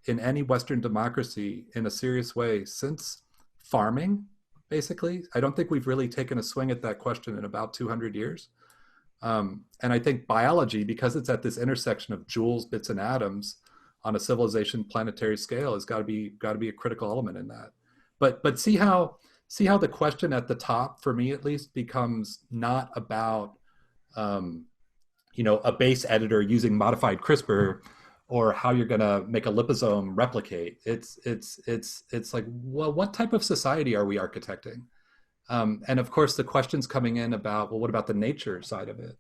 in any Western democracy in a serious way since farming, basically. I don't think we've really taken a swing at that question in about 200 years. And I think biology, because it's at this intersection of joules, bits, and atoms on a civilization planetary scale, has got to be a critical element in that. But see how the question at the top, for me at least, becomes not about a base editor using modified CRISPR or how you're going to make a liposome replicate. It's like, well, what type of society are we architecting? And of course, the questions coming in about, well, what about the nature side of it?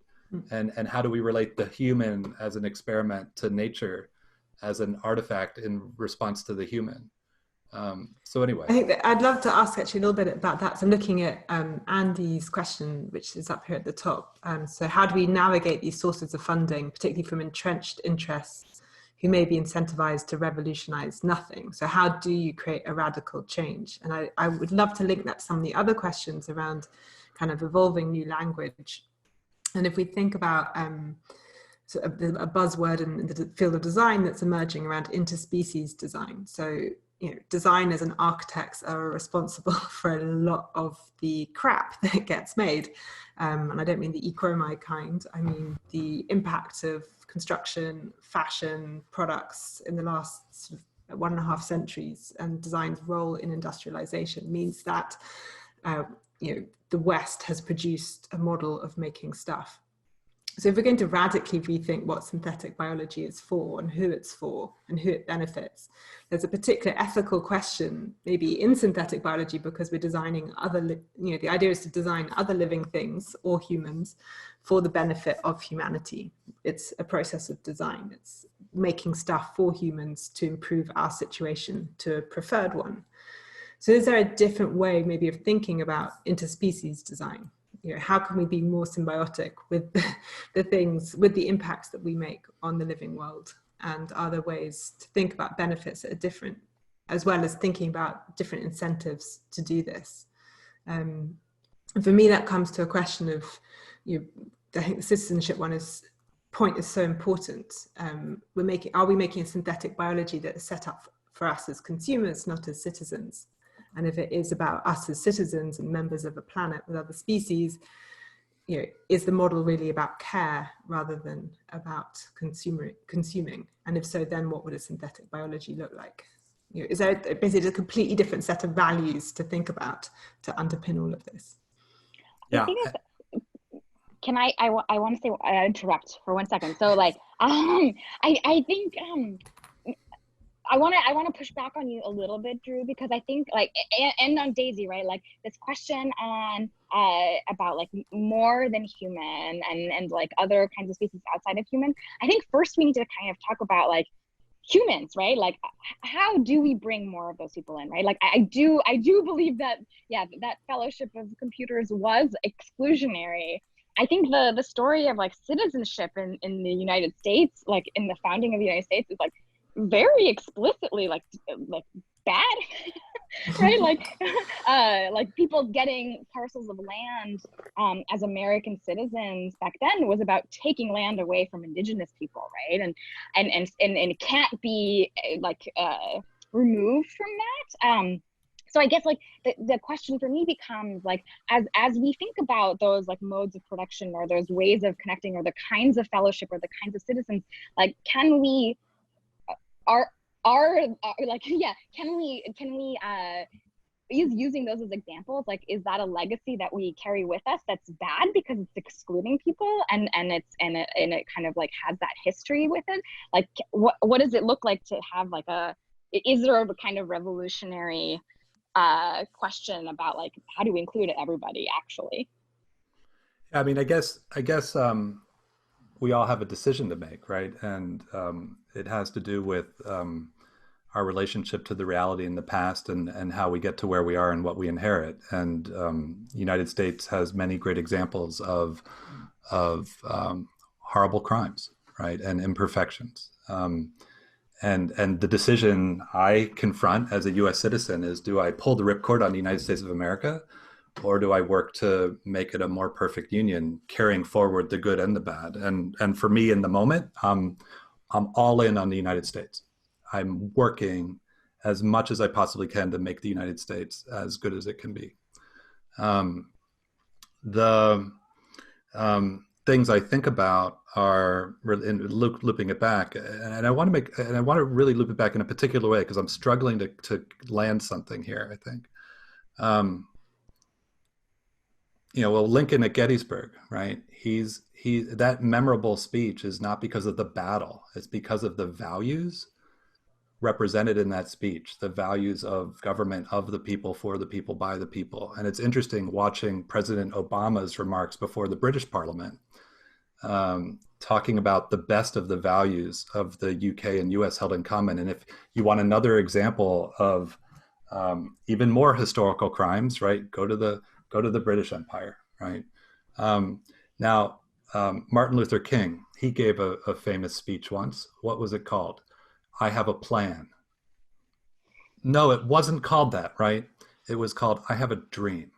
And how do we relate the human as an experiment to nature as an artifact in response to the human? So anyway. I think that I'd love to ask actually a little bit about that. So I'm looking at Andy's question, which is up here at the top. So how do we navigate these sources of funding, particularly from entrenched interests who may be incentivized to revolutionize nothing? So how do you create a radical change? And I would love to link that to some of the other questions around kind of evolving new language. And if we think about so a buzzword in the field of design that's emerging around interspecies design. So, designers and architects are responsible for a lot of the crap that gets made. And I don't mean the eco-my kind, I mean the impact of construction, fashion, products in the last sort of 1.5 centuries, and design's role in industrialization means that the West has produced a model of making stuff. So if we're going to radically rethink what synthetic biology is for and who it's for and who it benefits, there's a particular ethical question maybe in synthetic biology, because we're designing the idea is to design other living things or humans for the benefit of humanity. It's a process of design. It's making stuff for humans to improve our situation to a preferred one. So is there a different way maybe of thinking about interspecies design? How can we be more symbiotic with the things, with the impacts that we make on the living world? And are there ways to think about benefits that are different, as well as thinking about different incentives to do this? And for me, that comes to a question of, I think the citizenship point is so important. Are we making a synthetic biology that is set up for us as consumers, not as citizens? And if it is about us as citizens and members of a planet with other species, is the model really about care rather than about consuming? And if so, then what would a synthetic biology look like? Is there basically a completely different set of values to think about to underpin all of this? Yeah. Can I want to say, interrupt for 1 second. So like, I think, I want to push back on you a little bit, Drew, because I think like, and on Daisy, right? Like this question on about like more than human and like other kinds of species outside of human. I think first we need to kind of talk about like humans, right? Like how do we bring more of those people in, right? Like I do believe that, yeah, that fellowship of computers was exclusionary. I think the story of like citizenship in the United States, like in the founding of the United States, is like very explicitly like bad. Right, like people getting parcels of land as American citizens back then was about taking land away from indigenous people, right? And it can't be removed from that. So I guess like the question for me becomes like, as we think about those like modes of production or those ways of connecting or the kinds of fellowship or the kinds of citizens, like can we using those as examples, like is that a legacy that we carry with us that's bad because it's excluding people and it kind of like has that history with it? Like what does it look like to have like is there a kind of revolutionary question about like how do we include everybody actually? I mean, I guess we all have a decision to make, right? And it has to do with our relationship to the reality in the past and how we get to where we are and what we inherit. And the United States has many great examples of horrible crimes, right? And imperfections. And the decision I confront as a US citizen is, do I pull the ripcord on the United States of America, or do I work to make it a more perfect union, carrying forward the good and the bad? And for me in the moment, I'm all in on the United States. I'm working as much as I possibly can to make the United States as good as it can be. The things I think about are looping it back, and I want to really loop it back in a particular way because I'm struggling to land something here. I think, Lincoln at Gettysburg, right? That memorable speech is not because of the battle; it's because of the values represented in that speech, the values of government, of the people, for the people, by the people. And it's interesting watching President Obama's remarks before the British Parliament, talking about the best of the values of the UK and US held in common. And if you want another example of even more historical crimes, right, go to the British Empire, right? Now, Martin Luther King, he gave a famous speech once. What was it called? I have a plan. No, it wasn't called that, right? It was called I have a dream.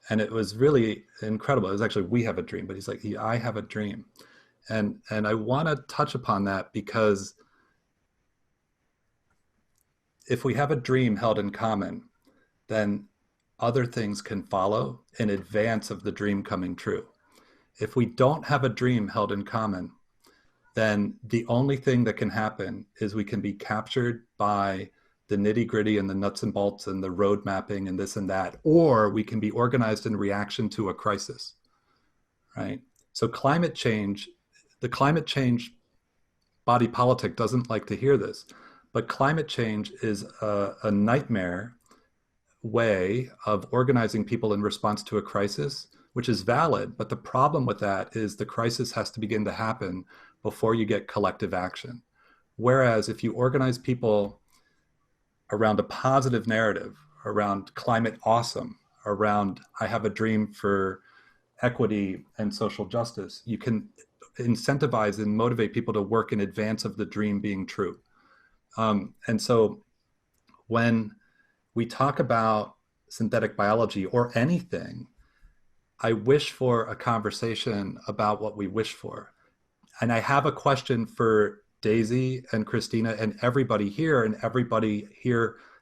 And it was really incredible. It was actually we have a dream, but he's like, I have a dream. And I want to touch upon that because if we have a dream held in common, then other things can follow in advance of the dream coming true. If we don't have a dream held in common, then the only thing that can happen is we can be captured by the nitty gritty and the nuts and bolts and the road mapping and this and that, or we can be organized in reaction to a crisis, right? So the climate change body politic doesn't like to hear this, but climate change is a nightmare way of organizing people in response to a crisis, which is valid. But the problem with that is the crisis has to begin to happen before you get collective action. Whereas if you organize people around a positive narrative, around climate awesome, around I have a dream for equity and social justice, you can incentivize and motivate people to work in advance of the dream being true. And so when we talk about synthetic biology or anything, I wish for a conversation about what we wish for. And I have a question for Daisy and Christina and everybody here and everybody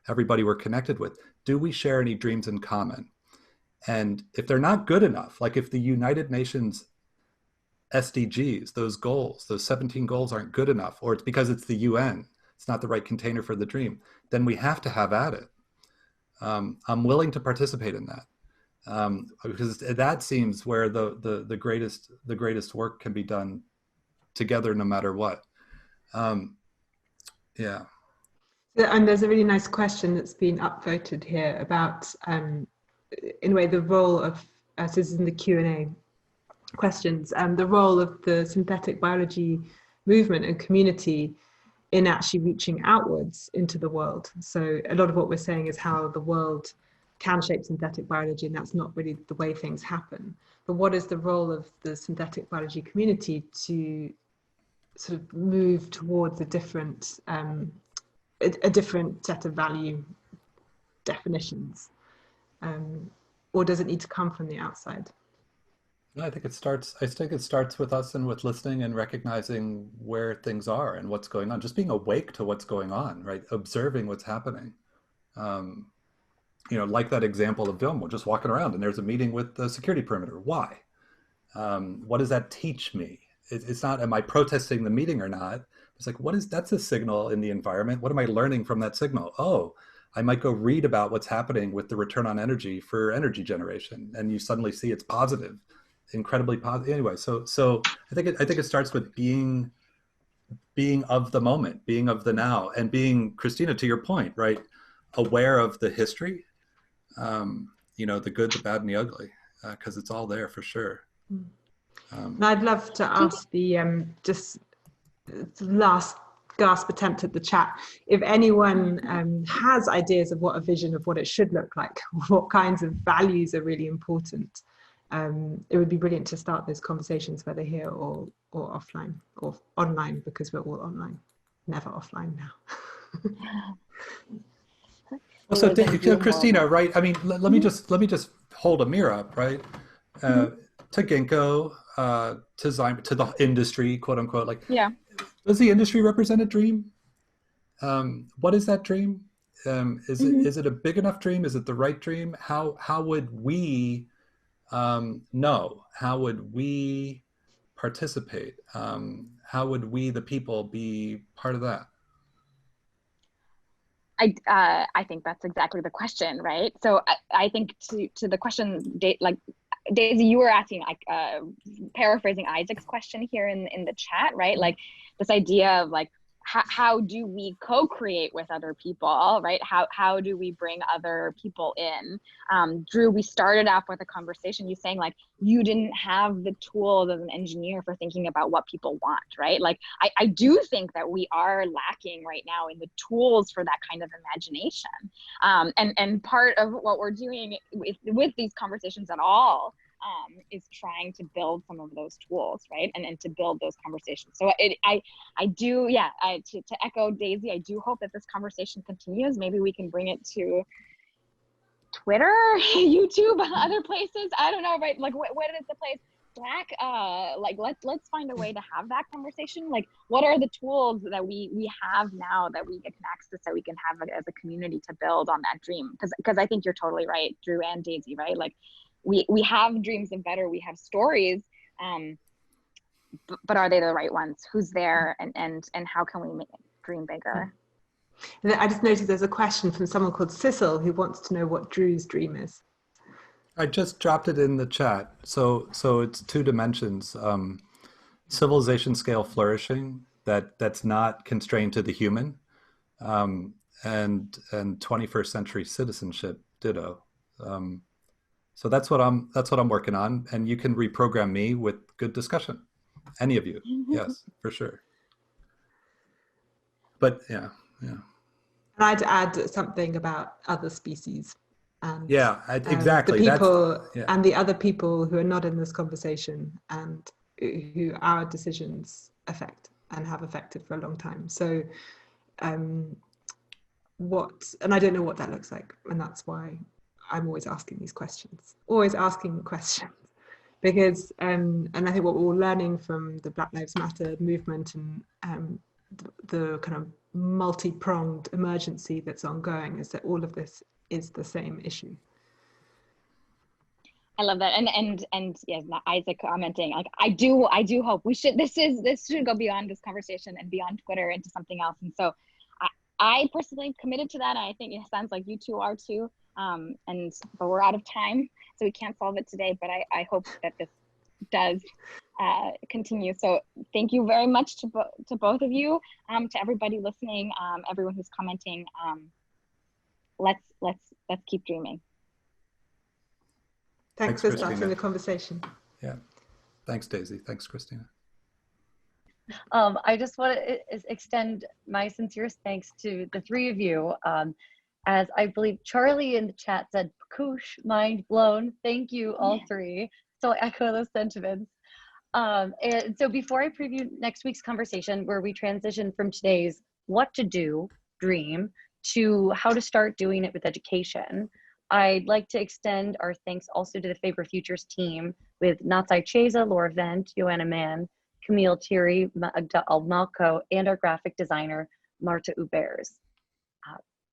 we're connected with. Do we share any dreams in common? And if they're not good enough, like if the United Nations SDGs, those goals, those 17 goals aren't good enough, or it's because it's the UN, it's not the right container for the dream, then we have to have at it. I'm willing to participate in that. Because that seems where the greatest work can be done together, no matter what. Yeah. And there's a really nice question that's been upvoted here about, in a way, the role of, this is in the Q&A questions, the role of the synthetic biology movement and community in actually reaching outwards into the world. So a lot of what we're saying is how the world can shape synthetic biology, and that's not really the way things happen. But what is the role of the synthetic biology community to sort of move towards a different a different set of value definitions, or does it need to come from the outside? No, I think it starts with us and with listening and recognizing where things are and what's going on, just being awake to what's going on, right? Observing what's happening. Like that example of Vilma, just walking around and there's a meeting with the security perimeter. Why? What does that teach me? It's not, am I protesting the meeting or not? It's like, that's a signal in the environment. What am I learning from that signal? Oh, I might go read about what's happening with the return on energy for energy generation. And you suddenly see it's positive, incredibly positive. Anyway, so I think it starts with being of the moment, being of the now, and being, Christina, to your point, right? Aware of the history, the good, the bad, and the ugly, because it's all there for sure. And I'd love to ask the just last gasp attempt at the chat, if anyone has ideas of what a vision of what it should look like, what kinds of values are really important. It would be brilliant to start those conversations, whether here or offline or online, because we're all online, never offline now. Well, so Christina, right? I mean, let me just hold a mirror up, right? To Ginkgo, to the industry, quote unquote. Like, yeah. Does the industry represent a dream? What is that dream? Is it a big enough dream? Is it the right dream? How would we know? How would we participate? How would we, the people, be part of that? I think that's exactly the question, right? So I think to the question, like Daisy, you were asking, like paraphrasing Isaac's question here in the chat, right? Like this idea of like, how do we co-create with other people, right? How do we bring other people in? Drew, we started off with a conversation, you saying like, you didn't have the tools as an engineer for thinking about what people want, right? Like, I do think that we are lacking right now in the tools for that kind of imagination. And part of what we're doing with these conversations at all is trying to build some of those tools, right? And to build those conversations. So I do, yeah, to echo Daisy, I do hope that this conversation continues. Maybe we can bring it to Twitter, YouTube, other places. I don't know, right? Like what is the place? Slack, like let's find a way to have that conversation. Like, what are the tools that we have now that we can access, that we can have as a community to build on that dream? Because I think you're totally right, Drew and Daisy, right? Like we have dreams of better, we have stories, but are they the right ones? Who's there, and how can we make dream bigger? And I just noticed there's a question from someone called Cecil who wants to know what Drew's dream is. I just dropped it in the chat. So it's 2 dimensions. Civilization scale flourishing that's not constrained to the human, and 21st century citizenship ditto. So that's what I'm working on, and you can reprogram me with good discussion. Any of you, yes, for sure. But yeah. And I'd add something about other species. And, exactly. The people and the other people who are not in this conversation and who our decisions affect and have affected for a long time. So and I don't know what that looks like. And that's why I'm always asking these questions, because, and I think what we're all learning from the Black Lives Matter movement and the kind of multi-pronged emergency that's ongoing is that all of this is the same issue. I love that, and yes, Isaac commenting, like I do hope this should go beyond this conversation and beyond Twitter into something else. And so I personally committed to that, and I think it sounds like you two are too. But we're out of time, so we can't solve it today. But I hope that this does continue. So thank you very much to both of you, to everybody listening, everyone who's commenting. Let's keep dreaming. Thanks for starting the conversation. Yeah. Thanks, Daisy. Thanks, Christina. I just want to extend my sincerest thanks to the 3 of you. As I believe Charlie in the chat said, "Koosh, mind blown." Thank you, all 3. So I echo those sentiments. And so before I preview next week's conversation, where we transition from today's what to do dream to how to start doing it with education. I'd like to extend our thanks also to the Faber Futures team with Natsai Cheza, Laura Vent, Joanna Mann, Camille Thierry, Magda Almalco, and our graphic designer, Marta Ubers.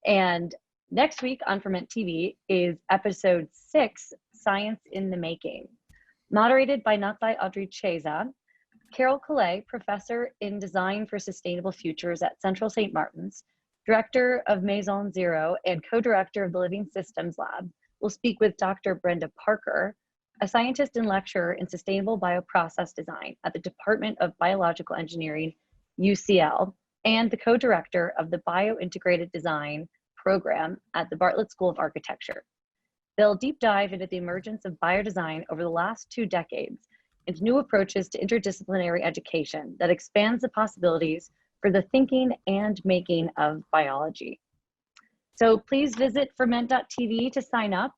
And next week on Ferment TV is episode 6, Science in the Making. Moderated by Natsai Audrey Cheza, Carol Calais, professor in design for sustainable futures at Central St. Martin's, director of Maison Zero and co-director of the Living Systems Lab, will speak with Dr. Brenda Parker, a scientist and lecturer in sustainable bioprocess design at the Department of Biological Engineering, UCL, and the co-director of the Biointegrated Design program at the Bartlett School of Architecture. They'll deep dive into the emergence of biodesign over the last 2 decades and new approaches to interdisciplinary education that expands the possibilities for the thinking and making of biology. So please visit ferment.tv to sign up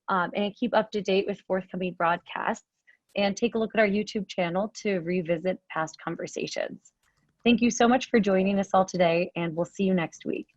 and keep up to date with forthcoming broadcasts, and take a look at our YouTube channel to revisit past conversations. Thank you so much for joining us all today, and we'll see you next week.